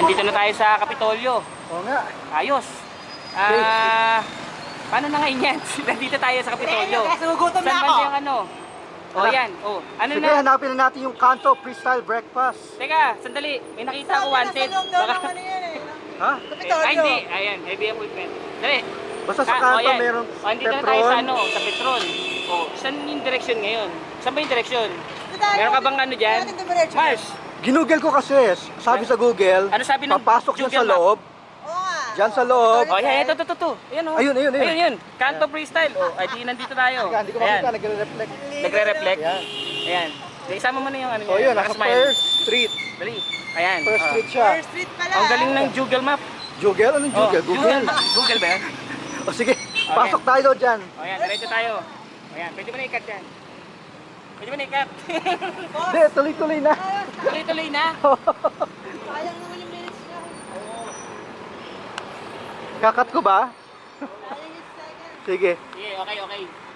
Andito na tayo sa Kapitolyo. Oo nga. Ayos. Paano na ngayon yan? Nandito tayo sa Kapitolyo. Sugutom na Saan ako. ba yung ano? Oh, yan. Oh, ano Sige, na? hanapin na natin yung Kanto Freestyle Breakfast. Teka, sandali. May nakita ako wanted. Nasa loob daw Baka... ng ano yan eh. Ha? Kapitolyo. Ay, hindi. Ayan, heavy appointment. Dali. Basta sa Kanto yan. meron Andito na tayo sa ano, sa Petron. Oh, saan yung direction ngayon? Saan ba yung direction? Meron ka bang ano dyan? Mars, Ginugel ko kasi, sabi sa Google, ano sabi ng papasok siya sa Google Map? loob, Oo nga. dyan sa loob. Oh, yan, ito. Ayan, oh. Ayun. Ayun, yun. Kanto Freestyle. Oh, ay, di nandito tayo. Hindi ko Ayan. makita, nagre-reflect. Nagre-reflect. Ayan. Ayan. Isama mo na yung ano So yun, nasa nakasmile. First Street. Dali. Ayan. First oh. Street siya. First street pala. Ang galing ng Google Map. Google? Anong Google? Oh, Google? Google ba yan? O sige, pasok tayo dyan. O yan, diretso tayo. O yan, pwede mo na ikat yan. Pwede mo na ikat. Hindi, tuloy-tuloy na. Tuloy-tuloy na. Sayang naman yung minutes niya. Kakat ko ba? Sayang yung second. Sige. Sige, okay.